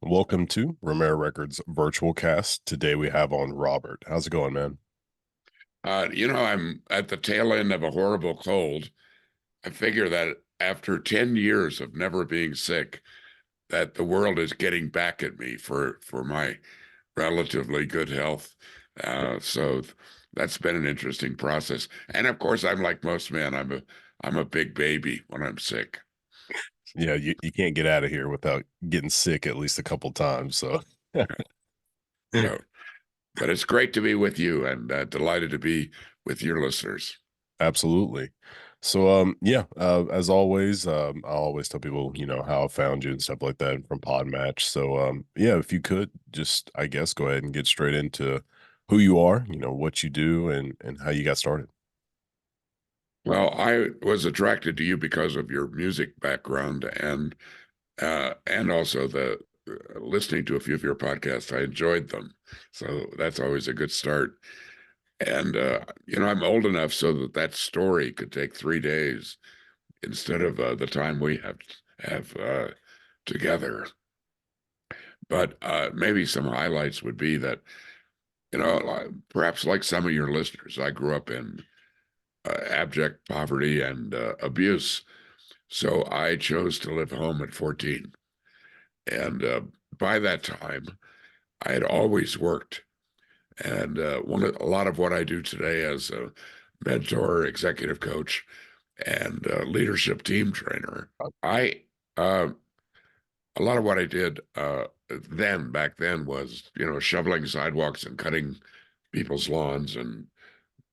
Welcome to Romera Records virtual cast. Today we have on Robert. How's it going, man? I'm at the tail end of a horrible cold. I figure that after 10 years of never being sick, that the world is getting back at me for my relatively good health. So that's been an interesting process. And of course, I'm like most men. I'm a big baby when I'm sick. Yeah, you can't get out of here without getting sick at least a couple times. So So, but it's great to be with you and delighted to be with your listeners. absolutely. So yeah, as always, I always tell people, how I found you and stuff like that from Podmatch. So yeah, if you could just, I guess, go ahead and get straight into who you are, what you do and how you got started. Well, I was attracted to you because of your music background and also the listening to a few of your podcasts. I enjoyed them, so that's always a good start. And I'm old enough so that story could take 3 days instead of the time we have together. But maybe some highlights would be that perhaps like some of your listeners, I grew up in abject poverty and abuse, so I chose to live home at 14. And by that time, I had always worked. And a lot of what I do today as a mentor, executive coach, and leadership team trainer, I a lot of what I did back then was shoveling sidewalks and cutting people's lawns and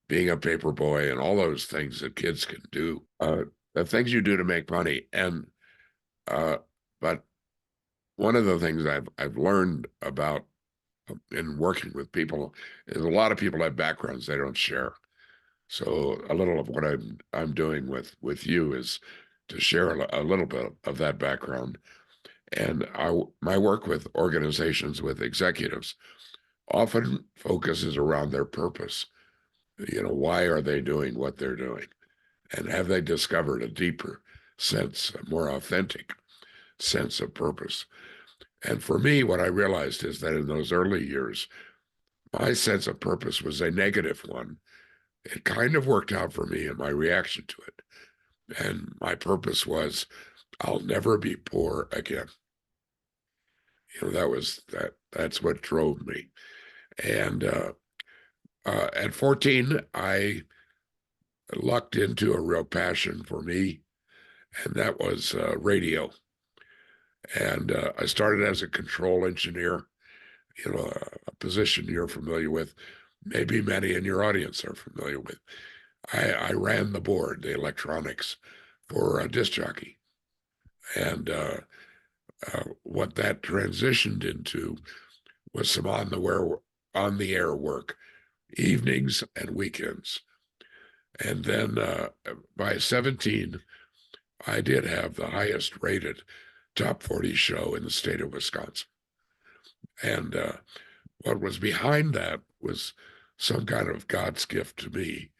being a paper boy and all those things that kids can do, the things you do to make money. And uh, but one of the things I've learned about in working with people is a lot of people have backgrounds they don't share. So a little of what I'm doing with you is to share a little bit of that background. And my work with organizations, with executives, often focuses around their purpose. Why are they doing what they're doing? And have they discovered a deeper sense, a more authentic sense of purpose? And for me, what I realized is that in those early years, my sense of purpose was a negative one. It kind of worked out for me in my reaction to it. And my purpose was, I'll never be poor again. That's what drove me. And at 14, I lucked into a real passion for me, and that was radio. And I started as a control engineer, a position you're familiar with, maybe many in your audience are familiar with. I ran the board, the electronics, for a disc jockey. And what that transitioned into was some on the air work, evenings and weekends. And then by 17, I did have the highest rated top 40 show in the state of Wisconsin. And what was behind that was some kind of God's gift to me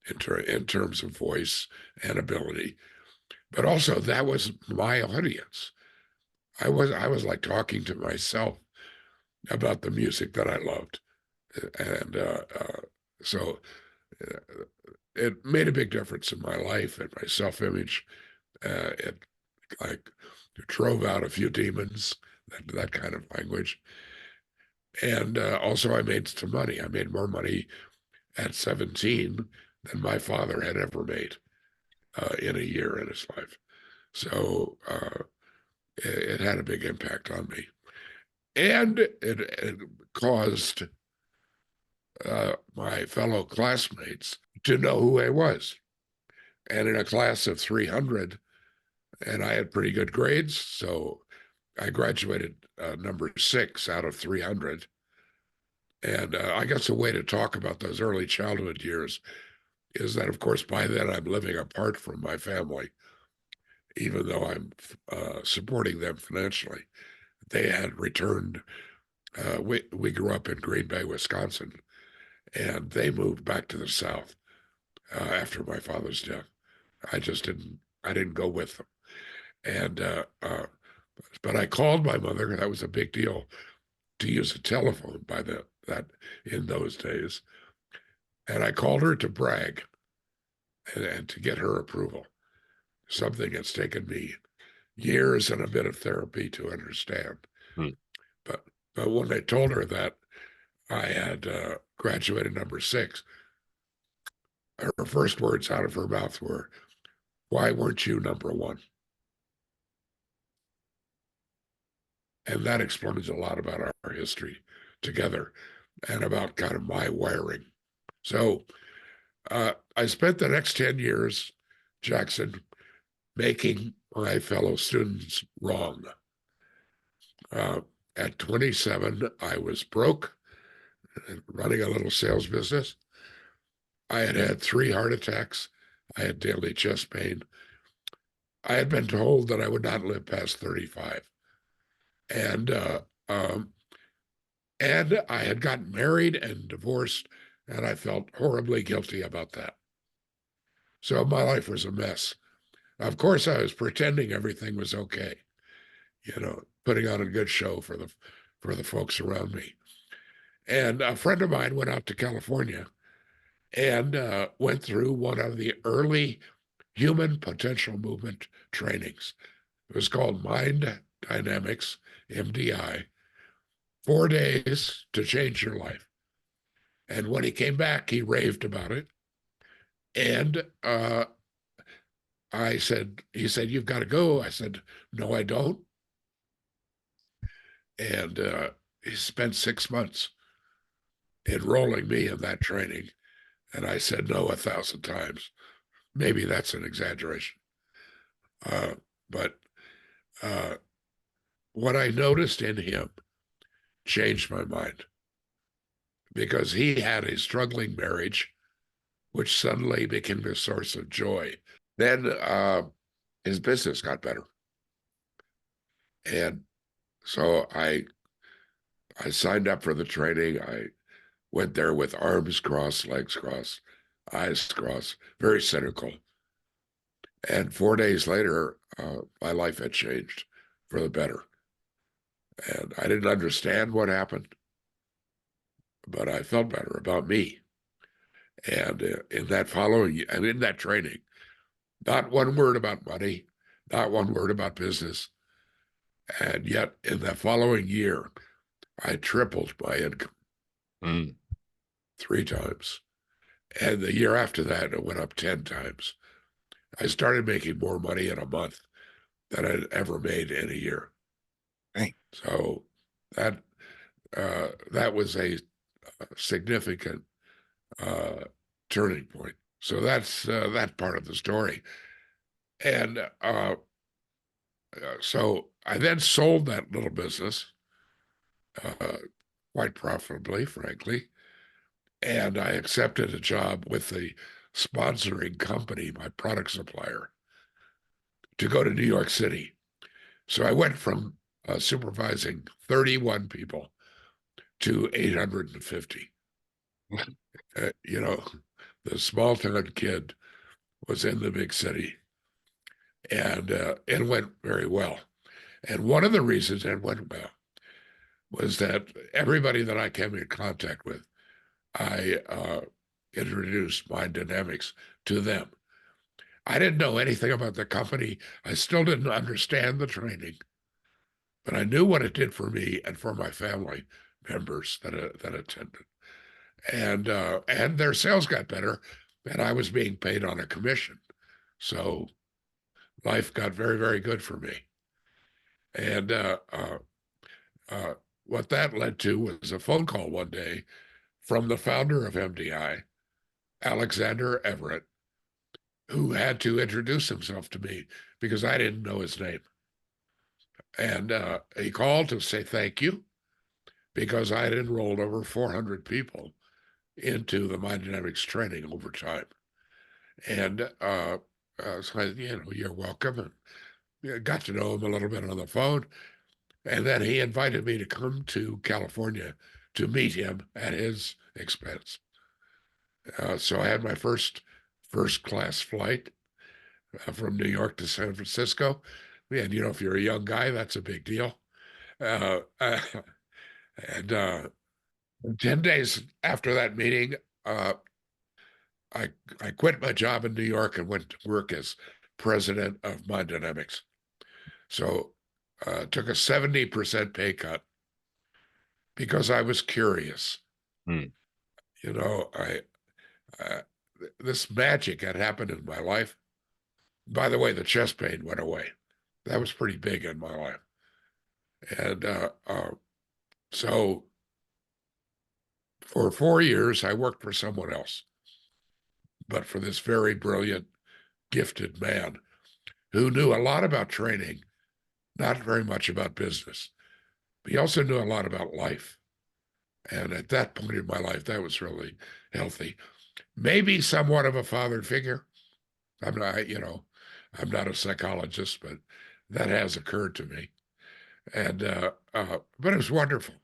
in terms of voice and ability. But also that was my audience. I was like talking to myself about the music that I loved. And so uh, it made a big difference in my life and my self-image. It like drove out a few demons, that kind of language. And also, I made some money. I made more money at 17 than my father had ever made in a year in his life. So it had a big impact on me. And it caused my fellow classmates to know who I was. And in a class of 300, and I had pretty good grades, so I graduated number 6 out of 300. And I guess a way to talk about those early childhood years is that, of course, by then I'm living apart from my family, even though I'm supporting them financially. They had returned. We grew up in Green Bay, Wisconsin, and they moved back to the South after my father's death. I just didn't. I didn't go with them, and But I called my mother. That was a big deal to use a telephone by that in those days. And I called her to brag and to get her approval. Something that's taken me years and a bit of therapy to understand. Hmm. But but when I told her that I had graduated number six, her first words out of her mouth were, "Why weren't you number one?" And that explains a lot about our history together and about kind of my wiring. So I spent the next 10 years, Jackson, making my fellow students wrong. Uh, at 27, I was broke and running a little sales business. I had had 3 heart attacks. I had daily chest pain. I had been told that I would not live past 35. And um, and I had gotten married and divorced, and I felt horribly guilty about that. So my life was a mess. Of course, I was pretending everything was okay, putting on a good show for the folks around me. And a friend of mine went out to California and went through one of the early human potential movement trainings. It was called Mind Dynamics, MDI, 4 days to change your life. And when he came back, he raved about it. And he said, "You've got to go." I said, "No, I don't." And he spent 6 months enrolling me in that training. And I said no 1,000 times. Maybe that's an exaggeration. Uh, but uh, what I noticed in him changed my mind because he had a struggling marriage, which suddenly became a source of joy. Then his business got better. And so I signed up for the training. I went there with arms crossed, legs crossed, eyes crossed, very cynical. And 4 days later, my life had changed for the better. And I didn't understand what happened, but I felt better about me. And in that training, not one word about money, not one word about business. And yet, in the following year, I tripled my income Mm. 3 times. And the year after that, it went up 10 times. I started making more money in a month than I'd ever made in a year. Dang. So that that was a significant uh, turning point. So that's that part of the story. And so I then sold that little business uh, quite profitably, frankly. And I accepted a job with the sponsoring company, my product supplier, to go to New York City. So I went from supervising 31 people to 850. You know, the small town kid was in the big city, and it went very well. And one of the reasons it went well was that everybody that I came in contact with, I introduced my dynamics to them. I didn't know anything about the company. I still didn't understand the training, but I knew what it did for me and for my family members that attended. And their sales got better, and I was being paid on a commission. So life got very, very good for me. And uh, what that led to was a phone call one day from the founder of MDI, Alexander Everett, who had to introduce himself to me because I didn't know his name. And he called to say thank you because I had enrolled over 400 people into the mind dynamics training over time. And so you're welcome. And got to know him a little bit on the phone. And then he invited me to come to California to meet him at his expense. So I had my first class flight from New York to San Francisco. And if you're a young guy, that's a big deal. Uh, uh, and 10 days after that meeting, uh, I I quit my job in New York and went to work as president of Mind Dynamics. So took a 70% pay cut because I was curious. Mm. You know, uh, this magic had happened in my life. By the way, the chest pain went away. That was pretty big in my life. And so for 4 years, I worked for someone else, but for this very brilliant, gifted man who knew a lot about training, not very much about business. But he also knew a lot about life. And at that point in my life, that was really healthy. Maybe somewhat of a father figure. I'm not, I'm not a psychologist, but that has occurred to me. And but it was wonderful.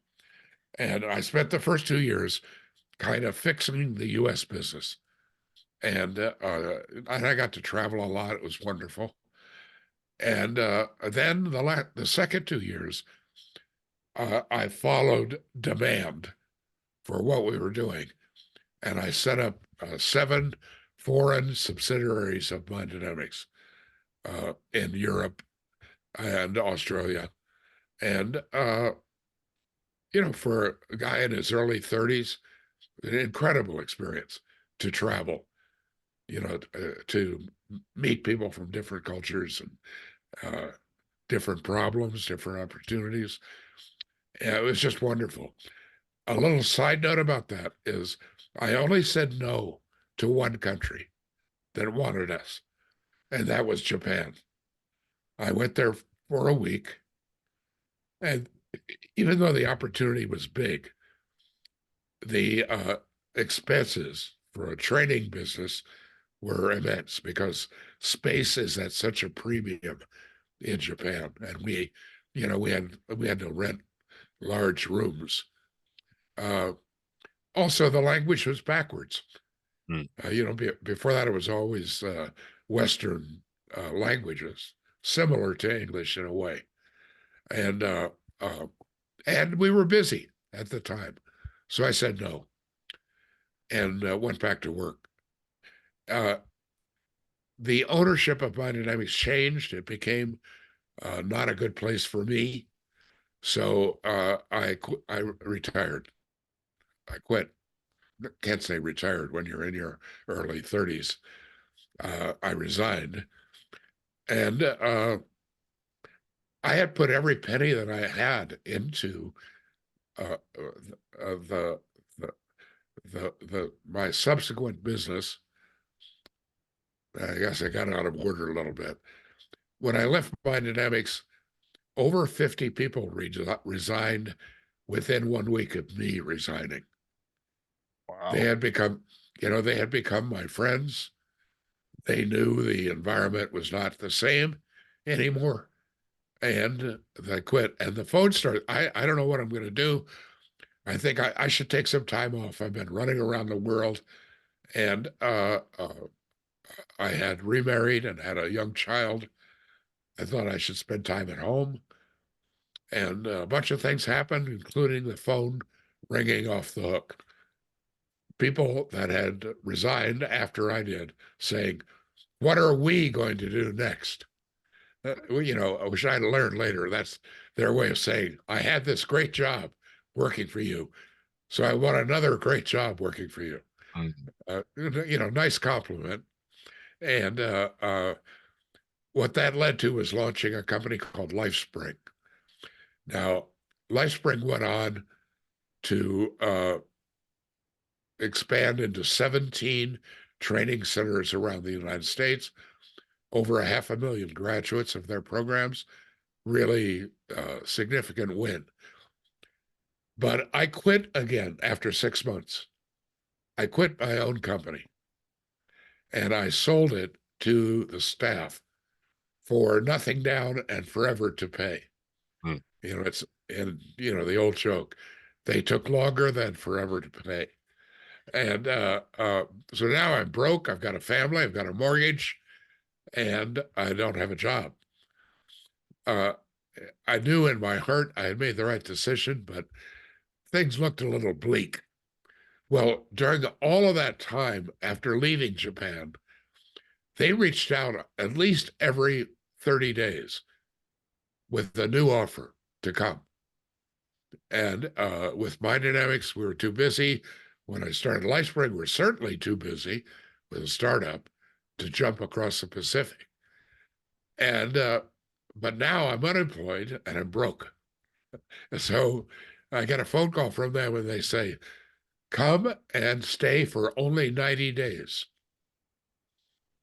And I spent the first 2 years kind of fixing the U.S. business, and I got to travel a lot. It was wonderful. And then the second 2 years, I followed demand for what we were doing, and I set up 7 foreign subsidiaries of Mind Dynamics in Europe and Australia. And for a guy in his early 30s, an incredible experience to travel, to meet people from different cultures and uh, different problems, different opportunities. Yeah, it was just wonderful. A little side note about that is I only said no to one country that wanted us, and that was Japan. I went there for a week, and even though the opportunity was big, the expenses for a training business were immense because space is at such a premium in Japan, and we had to rent large rooms. Uh, Also, the language was backwards. Mm. Before that, it was always Western languages, similar to English in a way, and uh, uh, and we were busy at the time, so I said no and went back to work. Uh, the ownership of my dynamics changed. It became not a good place for me, so I retired. I quit. Can't say retired when you're in your early 30s. I resigned, and I had put every penny that I had into uh, the, the my subsequent business. I guess I got out of order a little bit. When I left Mind Dynamics, over 50 people resigned within 1 week of me resigning. They Wow. had become, they had become my friends. They knew the environment was not the same anymore, and they quit. And the phone started. I don't know what I'm going to do. I think I should take some time off. I've been running around the world, and I had remarried and had a young child. I thought I should spend time at home, and a bunch of things happened, including the phone ringing off the hook. People that had resigned after I did saying, "What are we going to do next?" Which I learned later. That's their way of saying, "I had this great job working for you, so I want another great job working for you." Mm. Nice compliment. And what that led to was launching a company called LifeSpring. Now, LifeSpring went on to expand into 17 training centers around the United States, over 500,000 graduates of their programs. Really significant win. But I quit again after 6 months. I quit my own company and I sold it to the staff for nothing down and forever to pay. Mm. It's and the old joke. They took longer than forever to pay. And so now I'm broke. I've got a family. I've got a mortgage, and I don't have a job. uh, I knew in my heart I had made the right decision, but things looked a little bleak. Well, during all of that time after leaving Japan, they reached out at least every 30 days with a new offer to come. And with my dynamics, we were too busy. When I started LifeSpring, we were certainly too busy with a startup to jump across the Pacific. And but now I'm unemployed and I'm broke. So I get a phone call from them and they say, come and stay for only 90 days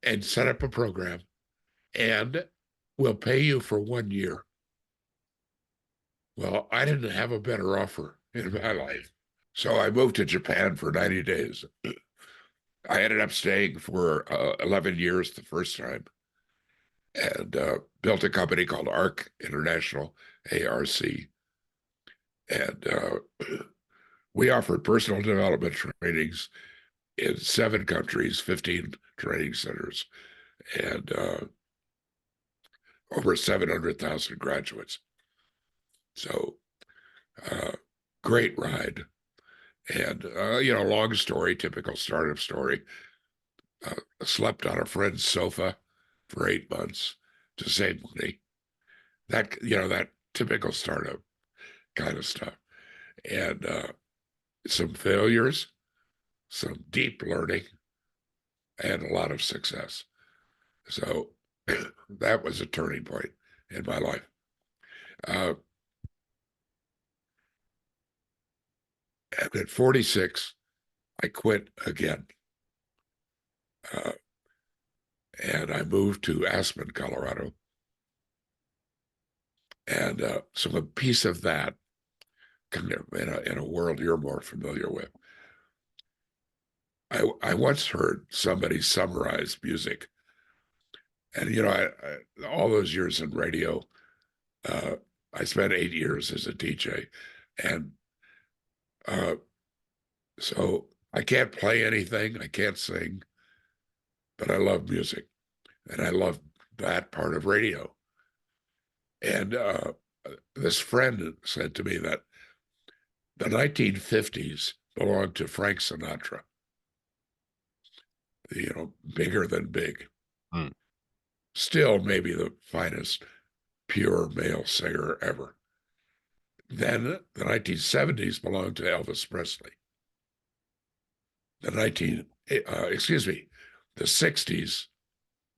and set up a program and we'll pay you for 1 year. Well, I didn't have a better offer in my life. So I moved to Japan for 90 days. I ended up staying for 11 years the first time and built a company called ARC International, ARC. And we offered personal development trainings in 7 countries, 15 training centers, and over 700,000 graduates. So, uh, great ride. And, long story, typical startup story. Slept on a friend's sofa for 8 months to save money. That typical startup kind of stuff. And some failures, some deep learning, and a lot of success. So that was a turning point in my life. Uh, and at 46, I quit again. Uh, and I moved to Aspen, Colorado. And so a piece of that, kind of in a world you're more familiar with. I once heard somebody summarize music, and all those years in radio, uh, I spent 8 years as a DJ, and uh, so I can't play anything, I can't sing, but I love music, and I love that part of radio. And this friend said to me that the 1950s belonged to Frank Sinatra, bigger than big. Mm. Still, maybe the finest pure male singer ever. Then the 1970s belonged to Elvis Presley. The 60s,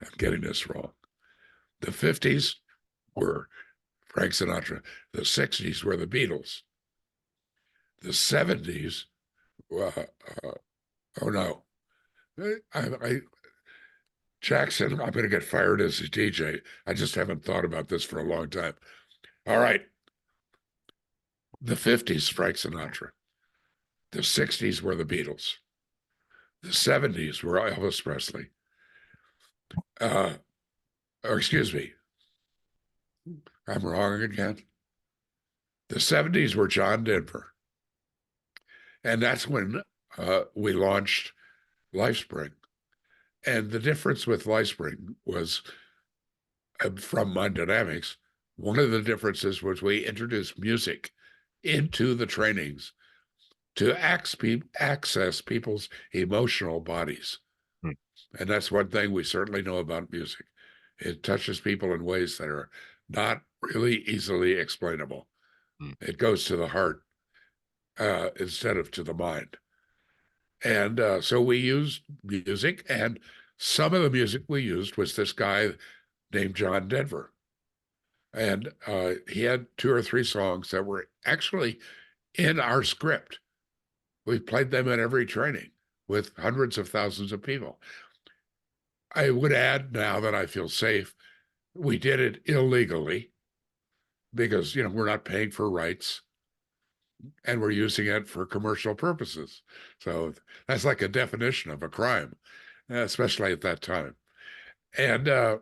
I'm getting this wrong. The 50s were Frank Sinatra. The 60s were the Beatles. The 70s, uh, uh, oh no, Jackson, I'm going to get fired as a DJ. I just haven't thought about this for a long time. All right. The 50s, Frank Sinatra. The 60s were the Beatles. The 70s were Elvis Presley. Or excuse me, I'm wrong again. The 70s were John Denver. And that's when we launched LifeSpring. And the difference with LifeSpring was from Mind Dynamics. One of the differences was we introduced music into the trainings to access people's emotional bodies. Mm. And that's one thing we certainly know about music. It touches people in ways that are not really easily explainable. Mm. It goes to the heart instead of to the mind. And so we used music, and some of the music we used was this guy named John Denver. And he had 2 or 3 songs that were actually in our script. We played them at every training with hundreds of thousands of people. I would add now that I feel safe, we did it illegally because, we're not paying for rights and we're using it for commercial purposes. So that's like a definition of a crime, especially at that time. And uh,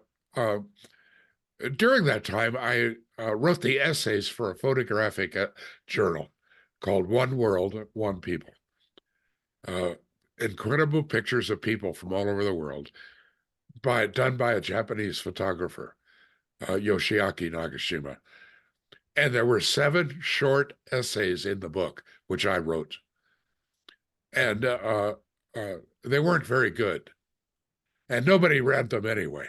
during that time, I wrote the essays for a photographic journal called One World, One People. Uh, Incredible pictures of people from all over the world done by a Japanese photographer. Yoshiaki Nagashima. And there were 7 short essays in the book, which I wrote. And they weren't very good. And nobody read them anyway.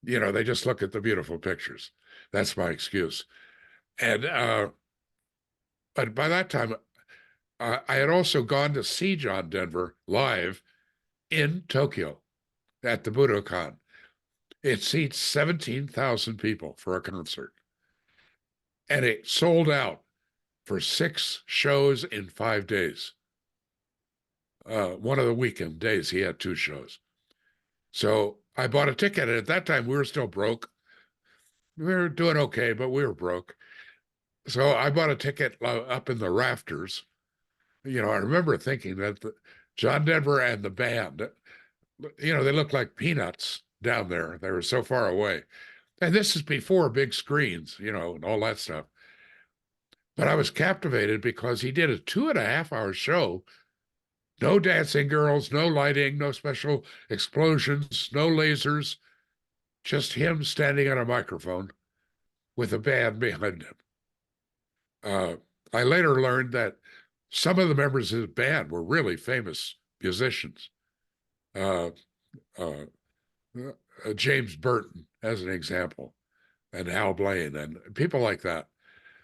They just look at the beautiful pictures. That's my excuse. And but by that time, I had also gone to see John Denver live in Tokyo at the Budokan. It seats 17,000 people for a concert. And it sold out for 6 shows in 5 days. One of the weekend days, he had 2 shows. So I bought a ticket. And at that time, we were still broke. We were doing okay, but we were broke. So I bought a ticket up in the rafters. I remember thinking that John Denver and the band, they looked like peanuts down there. They were so far away. And this is before big screens, and all that stuff. But I was captivated because he did a 2.5-hour show. No dancing girls, no lighting, no special explosions, no lasers, just him standing on a microphone with a band behind him. I later learned that some of the members of his band were really famous musicians. Uh, uh, James Burton, as an example, and Hal Blaine, and people like that.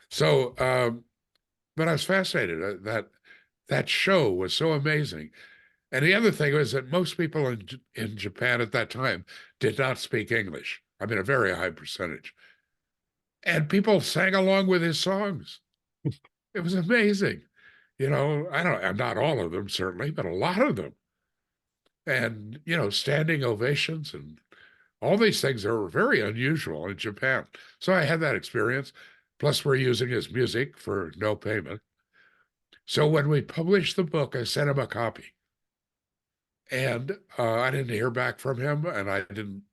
So, but I was fascinated that show was so amazing. And the other thing was that most people in Japan at that time did not speak English. I mean, a very high percentage. And people sang along with his songs. It was amazing. I don't, not all of them certainly, but a lot of them. And, standing ovations and all these things are very unusual in Japan. So I had that experience. Plus, we're using his music for no payment. So when we published the book, I sent him a copy. And I didn't hear back from him. And I didn't,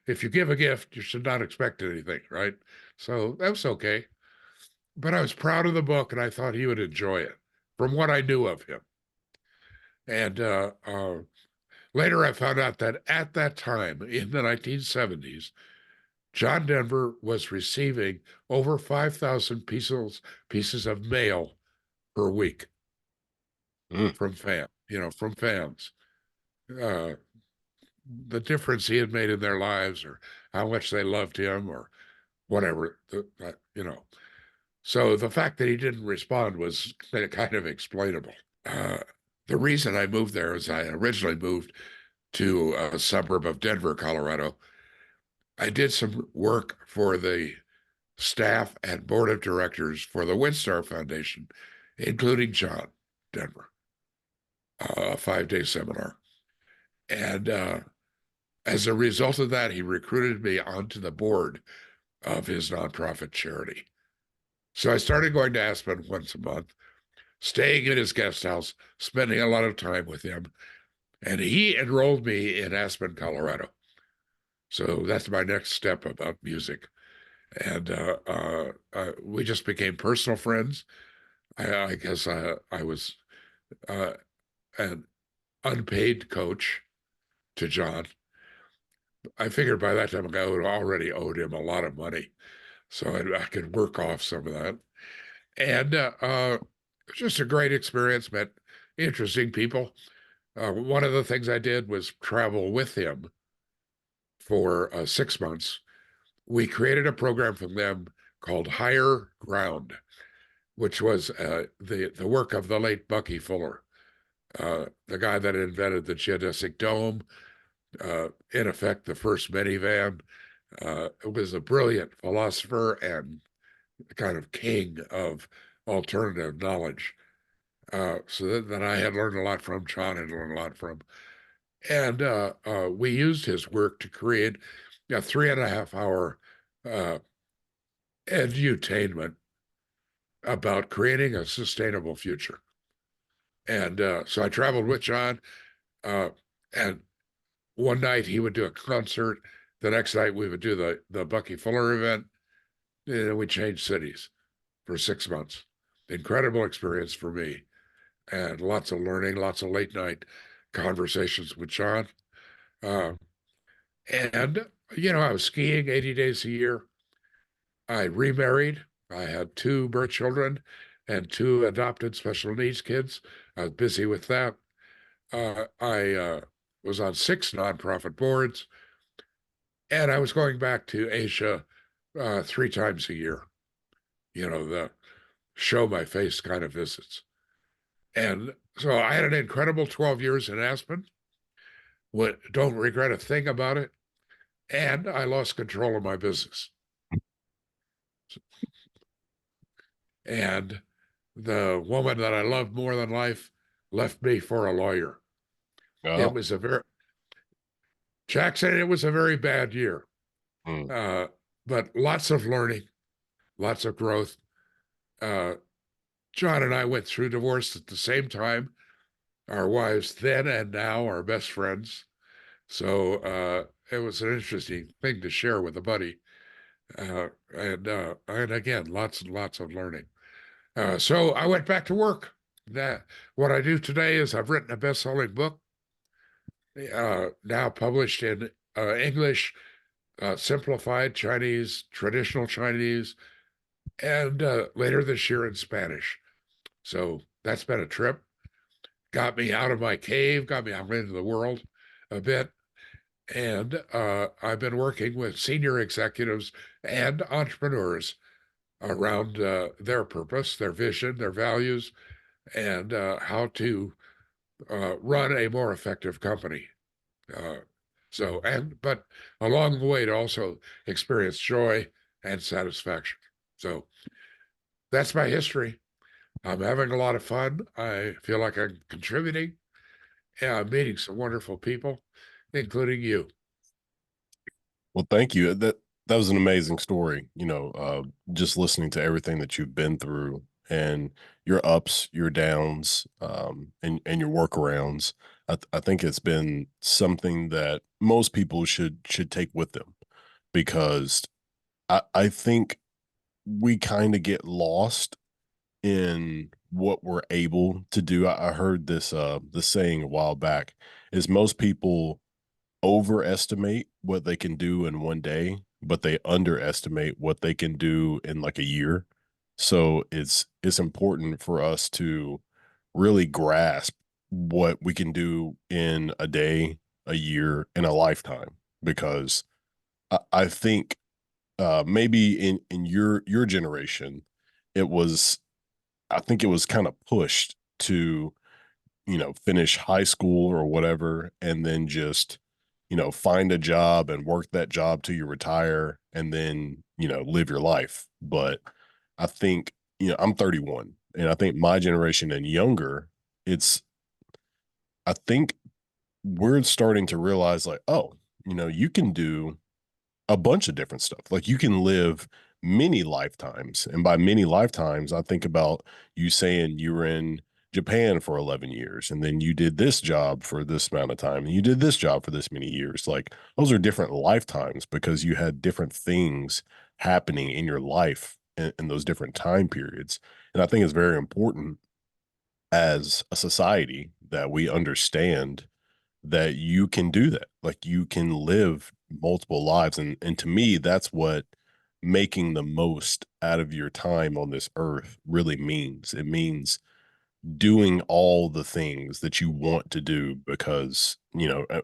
if you give a gift, you should not expect anything, right? So that was okay. But I was proud of the book and I thought he would enjoy it from what I knew of him. And later I found out that at that time in the 1970s, John Denver was receiving over 5,000 pieces of mail per week Mm. from fans. Uh, the difference he had made in their lives, or how much they loved him, or whatever. So the fact that he didn't respond was kind of explainable. Uh, the reason I moved there is I originally moved to a suburb of Denver, Colorado. I did some work for the staff and board of directors for the WinStar Foundation, including John Denver, a 5-day seminar. And as a result of that, he recruited me onto the board of his nonprofit charity. So I started going to Aspen once a month, staying in his guest house, spending a lot of time with him. And he enrolled me in Aspen, Colorado. So that's my next step about music. And we just became personal friends. I guess I was uh, an unpaid coach to John. I figured by that time I would already owed him a lot of money, so I could work off some of that. And it was just a great experience. Met interesting people. One of the things I did was travel with him for 6 months. We created a program for them called Higher Ground, which was the work of the late Bucky Fuller, the guy that invented the geodesic dome, in effect, the first minivan. Was a brilliant philosopher and kind of king of alternative knowledge. So that I had learned a lot from, John had learned a lot from. And we used his work to create a 3.5-hour edutainment about creating a sustainable future. And so I traveled with John, uh, and one night he would do a concert. The next night we would do the Bucky Fuller event. And then we changed cities for 6 months. Incredible experience for me, and lots of learning, lots of late night conversations with John. Uh, and I was skiing 80 days a year. I remarried. I had two birth children and two adopted special needs kids. I was busy with that. I was on six nonprofit boards, and I was going back to Asia three times a year. The show my face kind of visits. And so I had an incredible 12 years in Aspen. Don't regret a thing about it. And I lost control of my business. And the woman that I loved more than life left me for a lawyer. It Oh, was a very, Jackson, it was a very bad year, mm, uh, but lots of learning, lots of growth. Uh, John and I went through divorce at the same time. Our wives then and now are best friends. So it was an interesting thing to share with a buddy. And again, lots and lots of learning. So I went back to work. That what I do today is I've written a best-selling book, now published in English, simplified Chinese, traditional Chinese, and later this year in Spanish. So that's been a trip. Got me out of my cave, got me out into the world a bit. And I've been working with senior executives and entrepreneurs around their purpose, their vision, their values, and how to run a more effective company. Uh, but along the way to also experience joy and satisfaction. So that's my history. I'm having a lot of fun. I feel like I'm contributing, and I'm meeting some wonderful people, including you. well, thank you. That was an amazing story. Just listening to everything that you've been through and your ups, your downs, and your workarounds. I think it's been something that most people should take with them because I think we kind of get lost in what we're able to do. I heard this saying a while back is most people overestimate what they can do in one day, but they underestimate what they can do in like a year. So it's important for us to really grasp what we can do in a day, a year, in a lifetime. Because I think maybe in your generation, it was I think it was kind of pushed to finish high school or whatever, and then just, find a job and work that job till you retire and then, live your life. But I think, I'm 31 and I think my generation and younger, it's, I think we're starting to realize like, oh, you can do a bunch of different stuff. Like you can live many lifetimes. And by many lifetimes, I think about you saying you were in Japan for 11 years and then you did this job for this amount of time and you did this job for this many years. Like those are different lifetimes because you had different things happening in your life in those different time periods. And I think it's very important as a society that we understand that you can do that. Like you can live multiple lives. And to me, that's what making the most out of your time on this earth really means. It means doing all the things that you want to do because,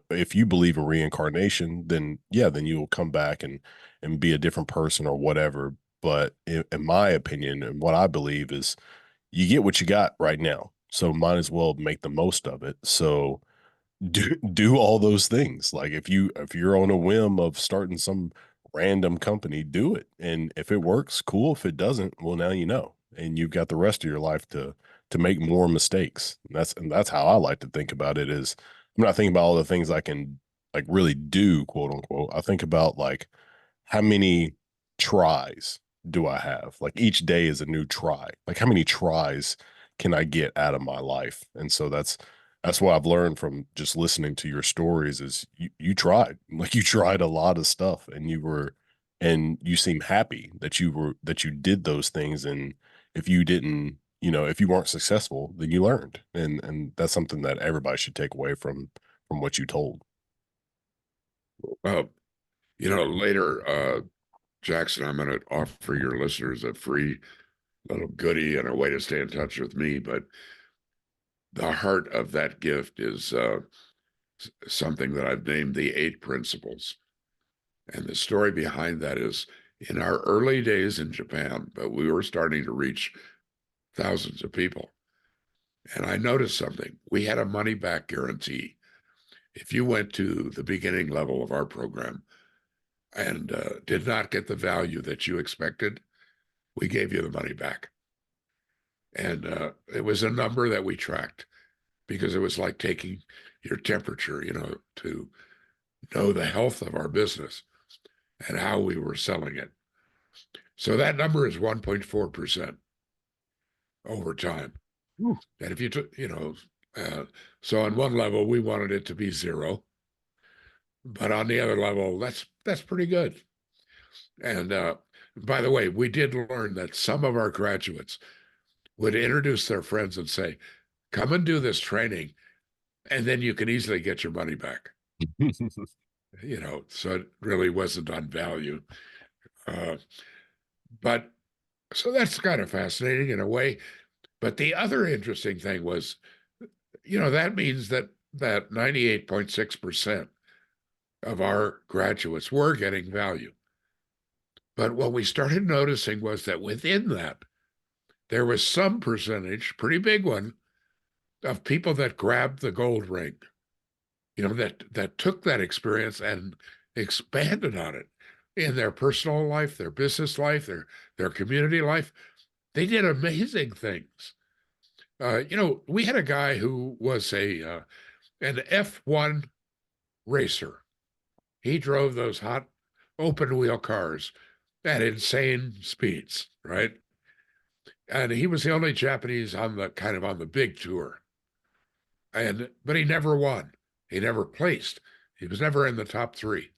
if you believe in reincarnation, then yeah, then you will come back and be a different person or whatever. But in my opinion, and what I believe is you get what you got right now. So might as well make the most of it. So do all those things. Like if you're on a whim of starting some random company, do it. And if it works, cool. If it doesn't, well, now you know, and you've got the rest of your life to make more mistakes. And that's how I like to think about it. Is I'm not thinking about all the things I can like really do, quote unquote. I think about like how many tries do I have? Like each day is a new try. Like how many tries can I get out of my life? And so that's what I've learned from just listening to your stories is you tried. Like you tried a lot of stuff and you seem happy that you did those things. And if you didn't, if you weren't successful, then you learned. And that's something that everybody should take away from what you told. Uh, Later, Jackson, I'm going to offer your listeners a free little goodie and a way to stay in touch with me. But the heart of that gift is something that I've named the 8 principles. And the story behind that is in our early days in Japan, but we were starting to reach thousands of people. And I noticed something. We had a money back guarantee. If you went to the beginning level of our program and did not get the value that you expected, we gave you the money back. And it was a number that we tracked because it was like taking your temperature, to know the health of our business and how we were selling it. So that number is 1.4% over time. Ooh. And if you took, so on one level, we wanted it to be zero, but on the other level, that's pretty good. And by the way, we did learn that some of our graduates would introduce their friends and say, come and do this training, and then you can easily get your money back. So it really wasn't on value. Uh, but so that's kind of fascinating in a way. But the other interesting thing was, that means that 98.6% of our graduates were getting value. But what we started noticing was that within that, there was some percentage, pretty big one, of people that grabbed the gold ring, that took that experience and expanded on it in their personal life, their business life, their community life. They did amazing things. We had a guy who was an F1 racer. He drove those hot open wheel cars at insane speeds, right? And he was the only Japanese on the big tour. But he never won. He never placed. He was never in the top three.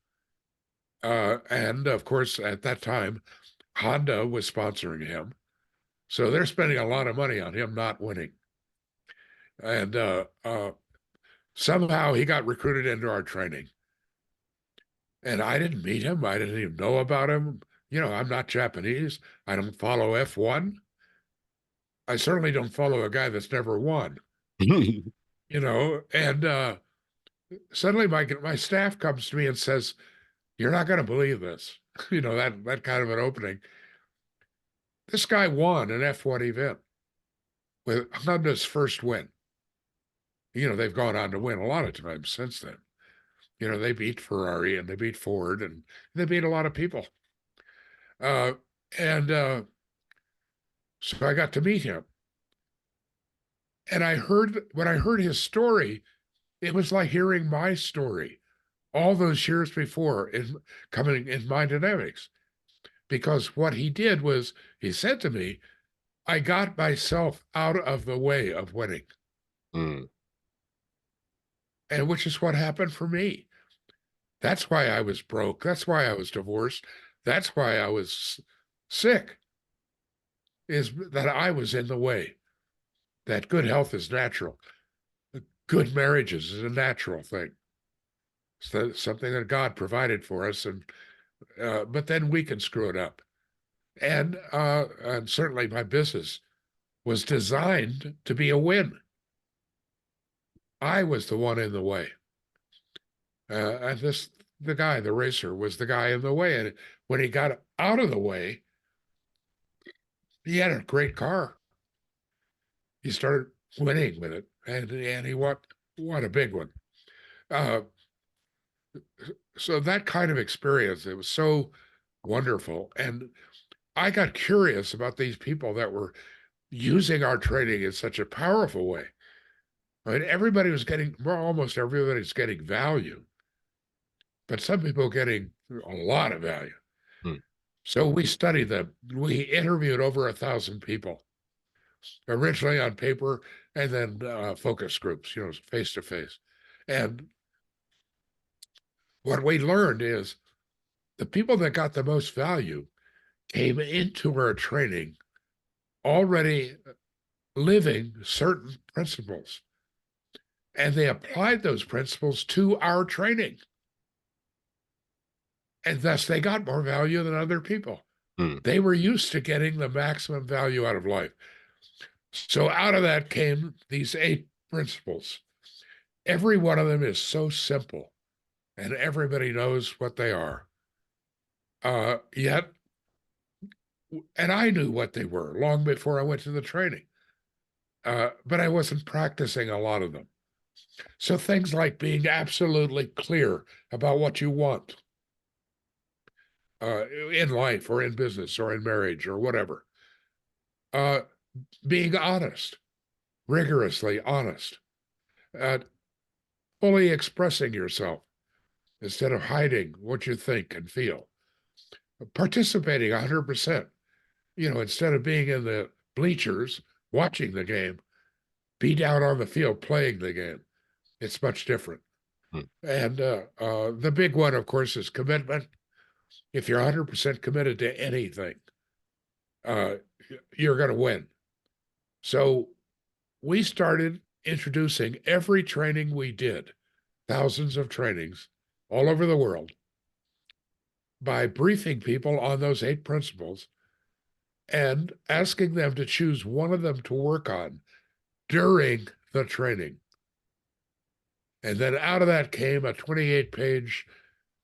And of course, at that time, Honda was sponsoring him. So they're spending a lot of money on him not winning. And somehow he got recruited into our training. And I didn't meet him. I didn't even know about him. I'm not Japanese. I don't follow F1. I certainly don't follow a guy that's never won, and suddenly my staff comes to me and says, "You're not going to believe this." That kind of an opening. This guy won an F1 event with Honda's first win. They've gone on to win a lot of times since then. They beat Ferrari and they beat Ford and they beat a lot of people. Uh, and so I got to meet him. And when I heard his story, it was like hearing my story all those years before coming in my dynamics. Because what he did was he said to me, I got myself out of the way of winning. Mm. And which is what happened for me. That's why I was broke. That's why I was divorced. That's why I was sick, is that I was in the way. That good health is natural. Good marriages is a natural thing. It's something that God provided for us, but then we can screw it up. And certainly my business was designed to be a win. I was the one in the way. And the racer, was the guy in the way. And when he got out of the way, he had a great car. He started winning with it, and he won a big one. Uh, so that kind of experience, it was so wonderful. And I got curious about these people that were using our training in such a powerful way. Right? Almost everybody's getting value, but some people getting a lot of value. Mm. So we studied them. We interviewed over 1,000 people, originally on paper and then focus groups, face to face. And what we learned is the people that got the most value came into our training already living certain principles, and they applied those principles to our training. And thus they got more value than other people. Mm. They were used to getting the maximum value out of life. So out of that came these 8 principles. Every one of them is so simple, and everybody knows what they are. Yet, and I knew what they were long before I went to the training, but I wasn't practicing a lot of them. So things like being absolutely clear about what you want in life or in business or in marriage or whatever, uh, being honest, rigorously honest, uh, fully expressing yourself instead of hiding what you think and feel, participating 100%, instead of being in the bleachers watching the game, be down on the field playing the game. It's much different. Mm. And the big one, of course, is commitment. If you're 100% committed to anything, uh, you're going to win. So we started introducing every training we did, thousands of trainings all over the world, by briefing people on those 8 principles and asking them to choose one of them to work on during the training. And then out of that came a 28-page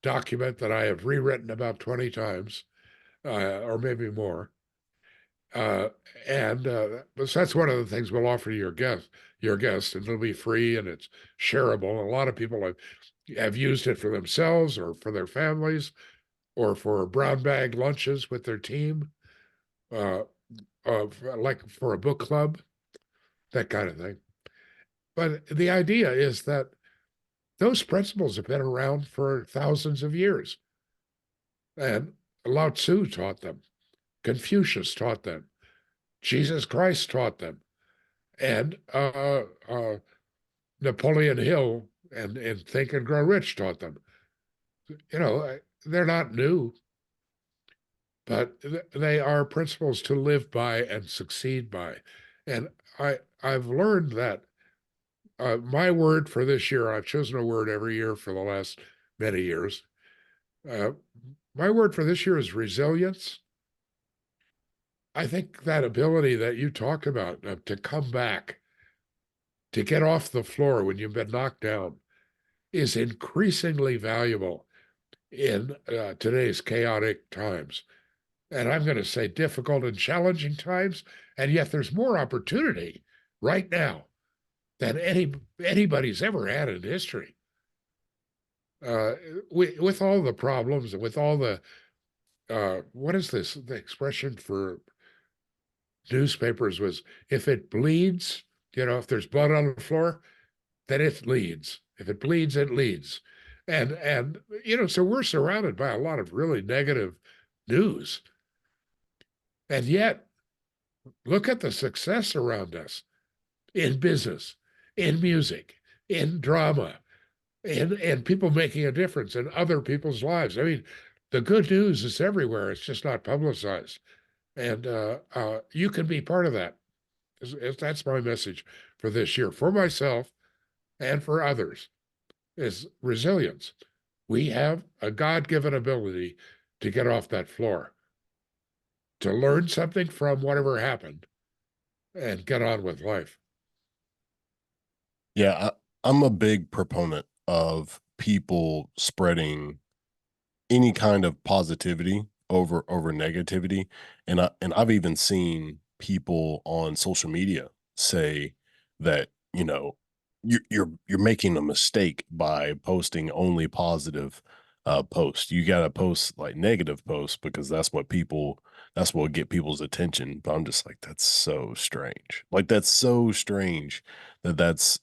document that I have rewritten about 20 times, or maybe more. Uh, and so that's one of the things we'll offer your guests, and it'll be free and it's shareable. A lot of people have used it for themselves or for their families or for brown bag lunches with their team, uh, like for a book club, that kind of thing. But the idea is that those principles have been around for thousands of years. And Lao Tzu taught them, Confucius taught them, Jesus Christ taught them, and Napoleon Hill and Think and Grow Rich taught them. They're not new, but they are principles to live by and succeed by. And I've learned that my word for this year, I've chosen a word every year for the last many years. Uh, my word for this year is resilience. I think that ability that you talk about to come back, to get off the floor when you've been knocked down, is increasingly valuable in today's chaotic times. And I'm going to say difficult and challenging times. And yet there's more opportunity right now than anybody's ever had in history. Uh, with all the problems and with all the, what is this? The expression for newspapers was, if it bleeds, if there's blood on the floor, then it leads. If it bleeds, it leads. And so we're surrounded by a lot of really negative news. And yet, look at the success around us in business, in music, in drama, and people making a difference in other people's lives. I mean, the good news is everywhere. It's just not publicized. And you can be part of that. That's my message for this year, for myself and for others, is resilience. We have a God-given ability to get off that floor, to learn something from whatever happened and get on with life. Yeah, I'm a big proponent of people spreading any kind of positivity over negativity, and I've even seen people on social media say that, you're making a mistake by posting only positive posts. You got to post like negative posts because that's what get people's attention. But I'm just like, that's so strange. Like, that's so strange that's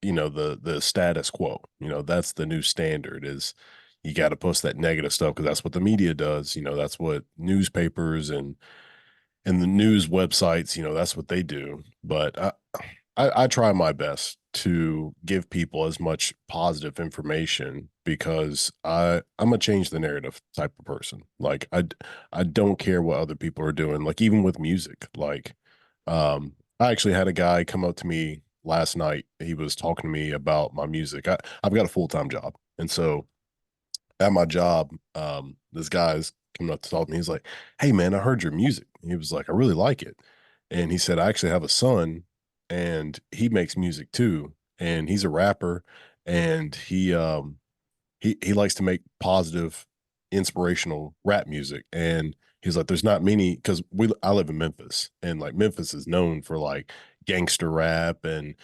the status quo. That's the new standard. Is you got to post that negative stuff because that's what the media does. That's what newspapers and the news websites, that's what they do. But I try my best to give people as much positive information because I'm a change the narrative type of person. Like, I don't care what other people are doing. Like, even with music, like, I actually had a guy come up to me last night. He was talking to me about my music. I've got a full-time job. And so at my job, this guy's coming up to talk to me. He's like, "Hey man, I heard your music." He was like, "I really like it." And he said, "I actually have a son and he makes music too. And he's a rapper and he likes to make positive, inspirational rap music." And he's like, "There's not many because I live in Memphis, and like Memphis is known for like gangster rap and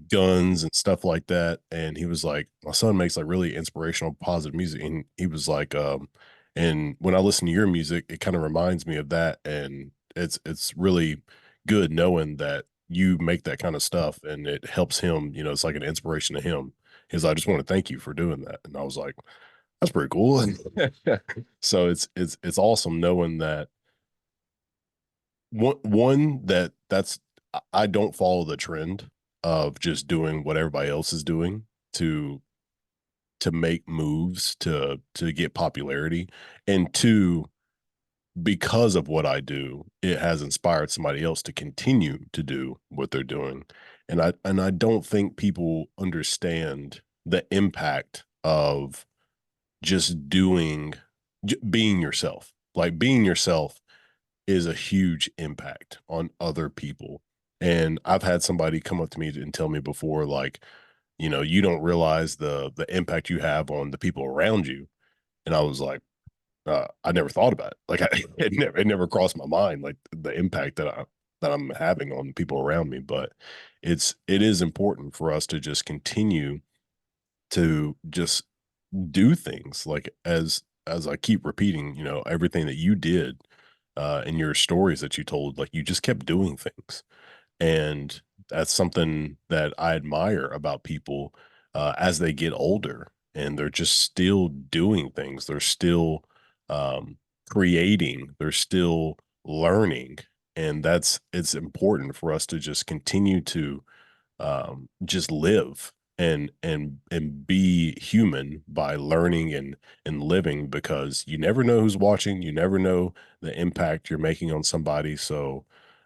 guns and stuff like that." And he was like, "My son makes like really inspirational, positive music." And he was like, "And when I listen to your music, it kind of reminds me of that, and it's really good knowing that you make that kind of stuff, and it helps him. You know, it's like an inspiration to him." He's like, "I just want to thank you for doing that." And I was like, "That's pretty cool." So it's awesome knowing that one that's I don't follow the trend of just doing what everybody else is doing to make moves to get popularity. And two, because of what I do, it has inspired somebody else to continue to do what they're doing. And I don't think people understand the impact of just being yourself. Like being yourself is a huge impact on other people. And I've had somebody come up to me and tell me before, like, you don't realize the impact you have on the people around you. And I was like, I never thought about it. Like, it never crossed my mind, like the impact that I'm having on people around me. But it is important for us to just continue to just do things like as I keep repeating, everything that you did in your stories that you told, like you just kept doing things. And that's something that I admire about people as they get older and they're just still doing things. They're still creating, they're still learning. And it's important for us to just continue to just live and be human by learning and living, because you never know who's watching, you never know the impact you're making on somebody. So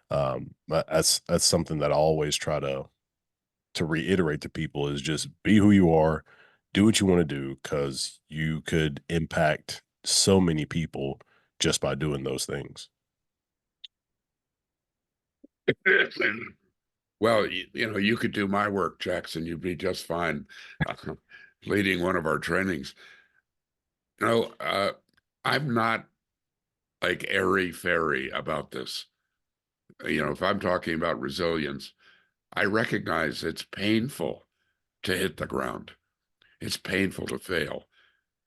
that's something that I always try to reiterate to people is just be who you are, do what you want to do, because you could impact so many people just by doing those things. Well, you could do my work, Jackson. You'd be just fine leading one of our trainings. No, I'm not like airy fairy about this. If I'm talking about resilience, I recognize it's painful to hit the ground. It's painful to fail.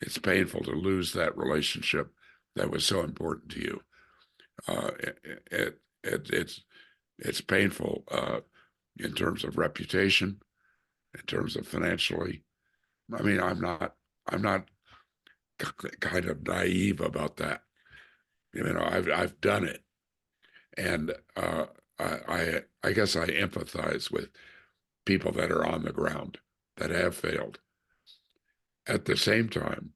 It's painful to lose that relationship that was so important to you. It's painful in terms of reputation, in terms of financially. I mean, I'm not kind of naive about that. I've done it, and I guess I empathize with people that are on the ground that have failed. At the same time,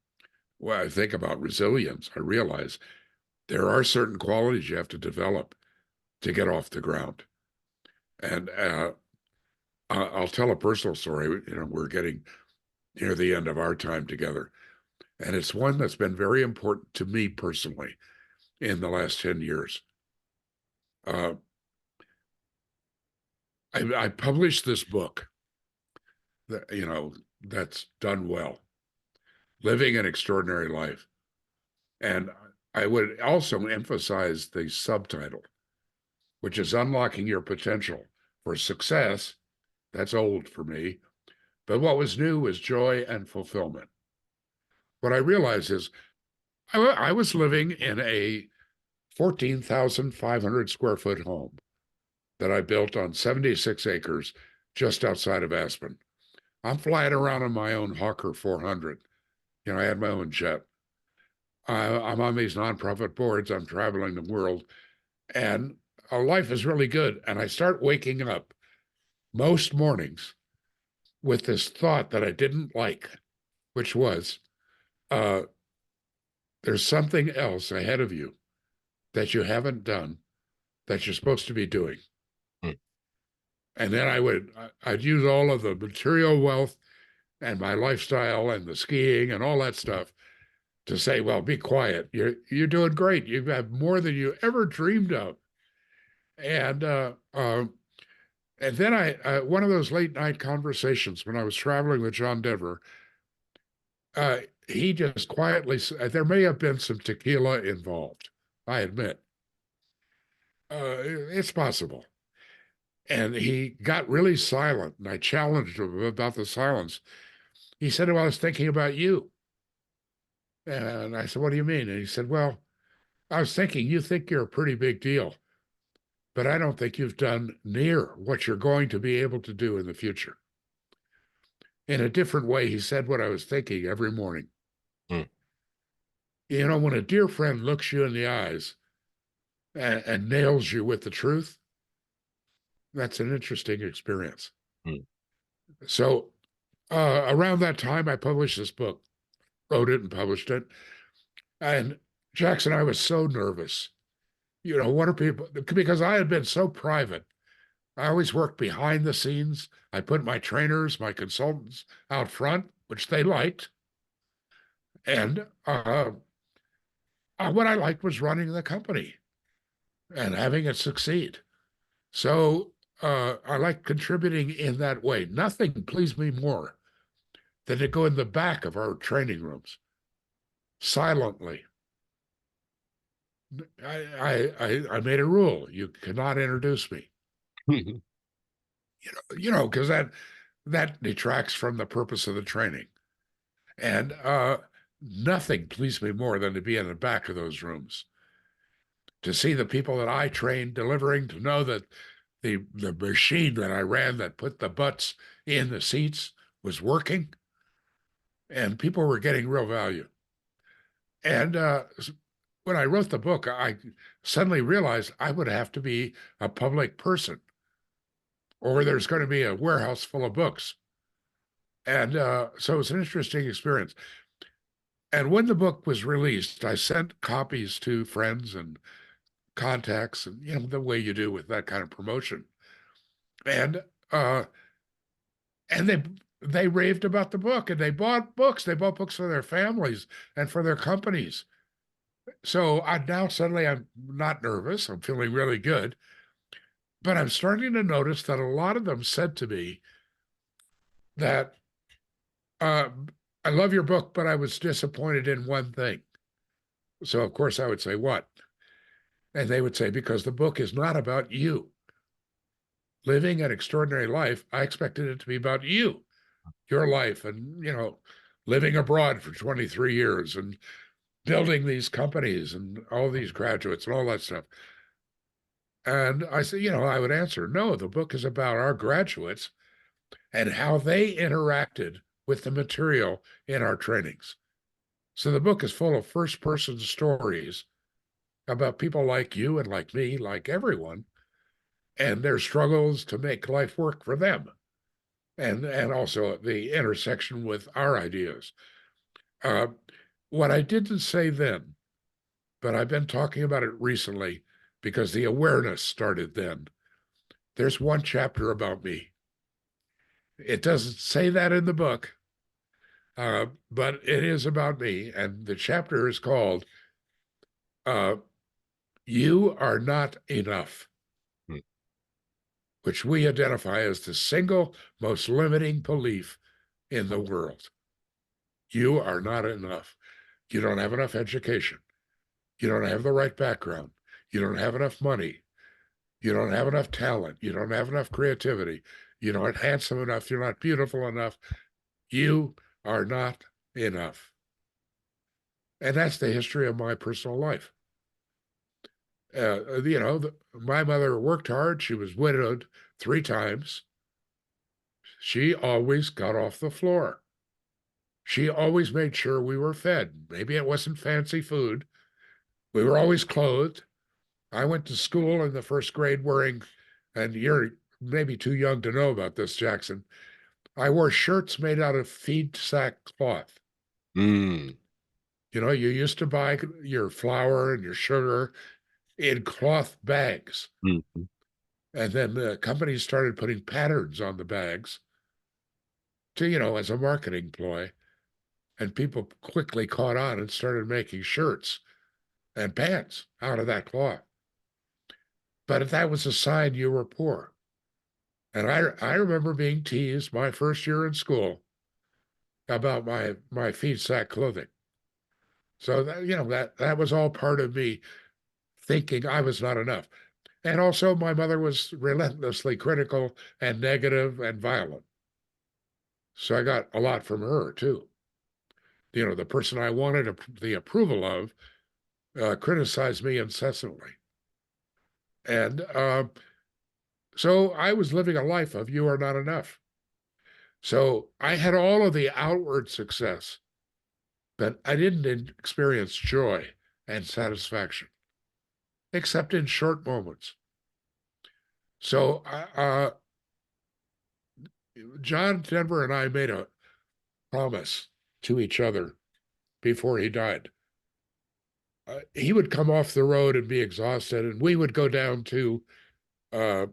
when I think about resilience, I realize there are certain qualities you have to develop to get off the ground. And I'll tell a personal story. We're getting near the end of our time together, and it's one that's been very important to me personally in the last 10 years. Uh, I published this book that, that's done well, Living an Extraordinary Life. And I would also emphasize the subtitle, which is Unlocking Your Potential for Success. That's old for me. But what was new was joy and fulfillment. What I realized is I was living in a 14,500 square foot home that I built on 76 acres just outside of Aspen. I'm flying around on my own Hawker 400. I had my own jet. I'm on these nonprofit boards. I'm traveling the world, and our life is really good. And I start waking up most mornings with this thought that I didn't like, which was, uh, there's something else ahead of you that you haven't done that you're supposed to be doing. Mm. And then I'd use all of the material wealth and my lifestyle and the skiing and all that stuff. to say, well, be quiet. You're doing great. You have more than you ever dreamed of. And and then one of those late night conversations when I was traveling with John Denver, he just quietly said, there may have been some tequila involved. I admit, it's possible. And he got really silent, and I challenged him about the silence. He said, well, I was thinking about you. And I said, what do you mean? And he said, well, I was thinking, you think you're a pretty big deal, but I don't think you've done near what you're going to be able to do in the future. In a different way, he said what I was thinking every morning. Mm. You know, when a dear friend looks you in the eyes and nails you with the truth, that's an interesting experience. Mm. So around that time, I published this book, wrote it and published it. And Jackson, I was so nervous. You know, what are people, because I had been so private. I always worked behind the scenes. I put my trainers, my consultants out front, which they liked. And what I liked was running the company and having it succeed. So I like contributing in that way. Nothing pleased me more than to go in the back of our training rooms silently. I made a rule: you cannot introduce me. Because that detracts from the purpose of the training. And nothing pleased me more than to be in the back of those rooms, to see the people that I trained delivering, to know that the machine that I ran that put the butts in the seats was working, and people were getting real value. And when I wrote the book, I suddenly realized I would have to be a public person, or there's going to be a warehouse full of books. And so it's an interesting experience. And when the book was released, I sent copies to friends and contacts, and the way you do with that kind of promotion. And uh, and they raved about the book, and they bought books. They bought books for their families and for their companies. So I'm not nervous. I'm feeling really good. But I'm starting to notice that a lot of them said to me that uh, I love your book, but I was disappointed in one thing. So of course I would say, what? And they would say, because the book is not about you. Living an extraordinary life, I expected it to be about you, your life, and living abroad for 23 years and building these companies and all these graduates and all that stuff. And I said, I would answer, no, the book is about our graduates and how they interacted with the material in our trainings. So the book is full of first person stories about people like you and like me, like everyone, and their struggles to make life work for them. And also the intersection with our ideas. Uh, what I didn't say then, but I've been talking about it recently because the awareness started then. There's one chapter about me. It doesn't say that in the book, but it is about me. And the chapter is called uh, You Are Not Enough, Hmm. which we identify as the single most limiting belief in the world. You are not enough. You don't have enough education. You don't have the right background. You don't have enough money. You don't have enough talent. You don't have enough creativity. You're not handsome enough. You're not beautiful enough. You are not enough. And that's the history of my personal life. My mother worked hard. She was widowed 3 times. She always got off the floor. She always made sure we were fed. Maybe it wasn't fancy food. We were always clothed. I went to school in the first grade wearing, and you're maybe too young to know about this, Jackson. I wore shirts made out of feed sack cloth. Mm. You used to buy your flour and your sugar in cloth bags. Mm. And then the companies started putting patterns on the bags to, as a marketing ploy. and people quickly caught on and started making shirts and pants out of that cloth. But that was a sign you were poor. And I remember being teased my first year in school about my feed sack clothing. So that was all part of me thinking I was not enough. And also my mother was relentlessly critical and negative and violent. So I got a lot from her too. The person I wanted the approval of criticized me incessantly. And so I was living a life of you are not enough. So I had all of the outward success, but I didn't experience joy and satisfaction, except in short moments. So John Denver and I made a promise to each other before he died. He would come off the road and be exhausted, and we would go down to a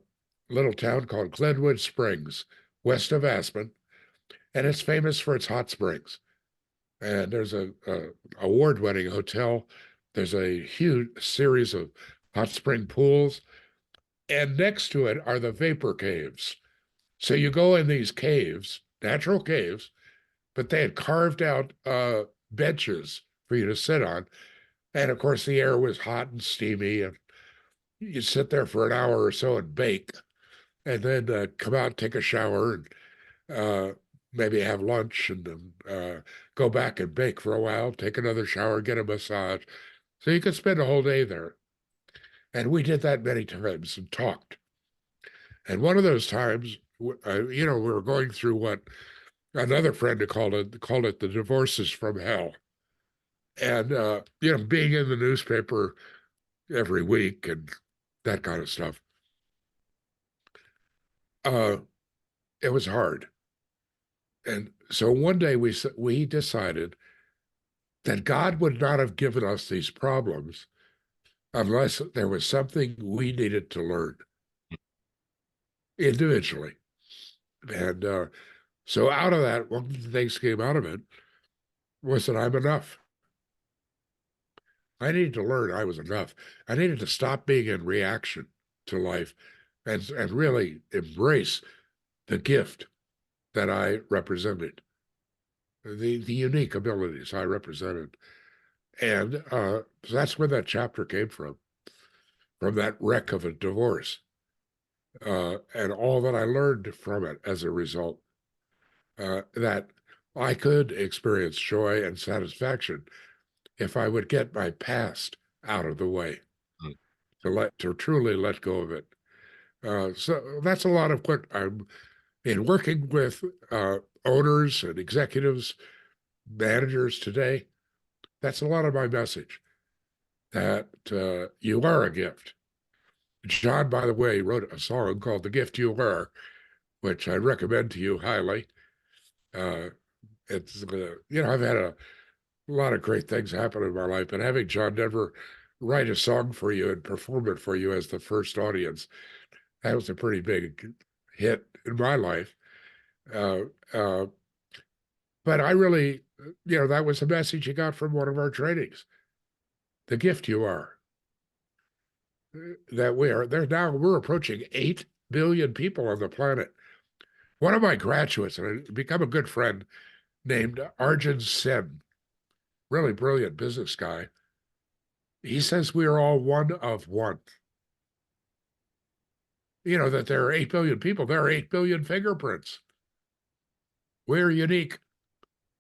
little town called Glenwood Springs, west of Aspen, and it's famous for its hot springs. And there's a award-winning hotel. There's a huge series of hot spring pools, and next to it are the vapor caves. So you go in these caves, natural caves, but they had carved out benches for you to sit on. And of course, the air was hot and steamy, and you sit there for an hour or so and bake, and then come out, take a shower, and maybe have lunch, and then go back and bake for a while, take another shower, get a massage. So you could spend a whole day there. And we did that many times and talked. And one of those times, we were going through what another friend had called it the divorces from hell. And being in the newspaper every week and that kind of stuff, uh, it was hard. And so one day we decided that God would not have given us these problems unless there was something we needed to learn individually. And so out of that, one of the things came out of it was that I'm enough. I needed to learn I was enough. I needed to stop being in reaction to life and really embrace the gift that I represented, the unique abilities I represented. And so that's where that chapter came from that wreck of a divorce, and all that I learned from it as a result, that I could experience joy and satisfaction if I would get my past out of the way, Mm. to truly let go of it. So that's a lot of what I'm in working with owners and executives, managers today. That's a lot of my message, that you are a gift. John, by the way, wrote a song called "The Gift You Are," which I recommend to you highly. Uh, it's I've had a lot of great things happen in my life, but having John Denver write a song for you and perform it for you as the first audience, that was a pretty big hit in my life. Uh, uh, but I really, that was a message you got from one of our trainings. The gift you are. That we're approaching 8 billion people on the planet. One of my graduates, and I become a good friend, named Arjun Sen, really brilliant business guy. He says we are all one of one. That there are 8 billion people, there are 8 billion fingerprints. We're unique.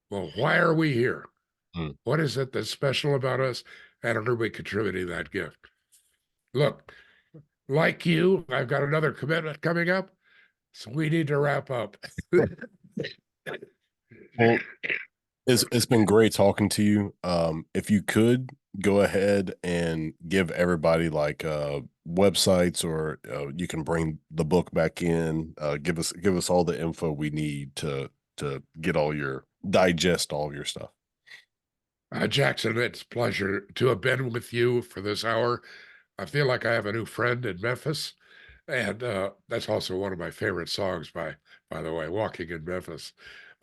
Well, why are we here? Mm. What is it that's special about us? And are we contributing that gift? Look, like you, I've got another commitment coming up, so we need to wrap up. Well, it's been great talking to you. If you could go ahead and give everybody like websites, or you can bring the book back in. Give us all the info we need to get digest all of your stuff. Jackson, it's a pleasure to have been with you for this hour. I feel like I have a new friend in Memphis, and that's also one of my favorite songs by the way, "Walking in Memphis."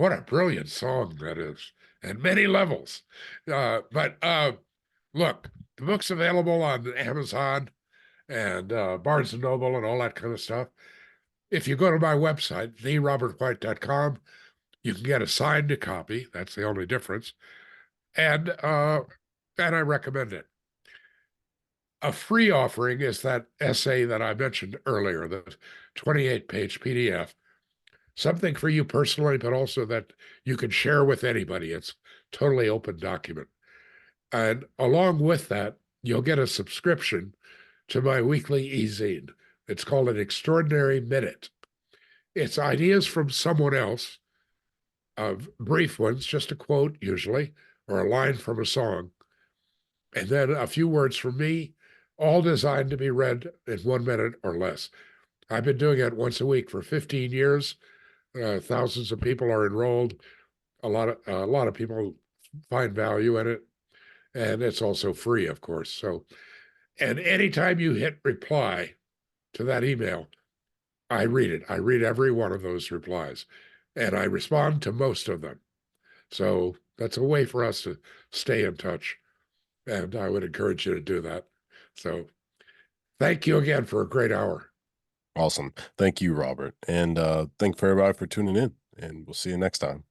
What a brilliant song that is, and many levels. But look, the book's available on Amazon and Barnes and Noble and all that kind of stuff. If you go to my website, therobertwhite.com, you can get a signed copy. That's the only difference. And I recommend it. A free offering is that essay that I mentioned earlier, the 28-page PDF. Something for you personally, but also that you can share with anybody. It's totally open document. And along with that, you'll get a subscription to my weekly e-zine. It's called an Extraordinary Minute. It's ideas from someone else, brief ones, just a quote usually, or a line from a song, and then a few words from me, all designed to be read in 1 minute or less. I've been doing it once a week for 15 years. Thousands of people are enrolled. A lot of people find value in it, and it's also free, of course. So, and anytime you hit reply to that email, I read it. I read every one of those replies, and I respond to most of them. So that's a way for us to stay in touch, and I would encourage you to do that. So thank you again for a great hour. Awesome. Thank you, Robert. And thank for everybody for tuning in. And we'll see you next time.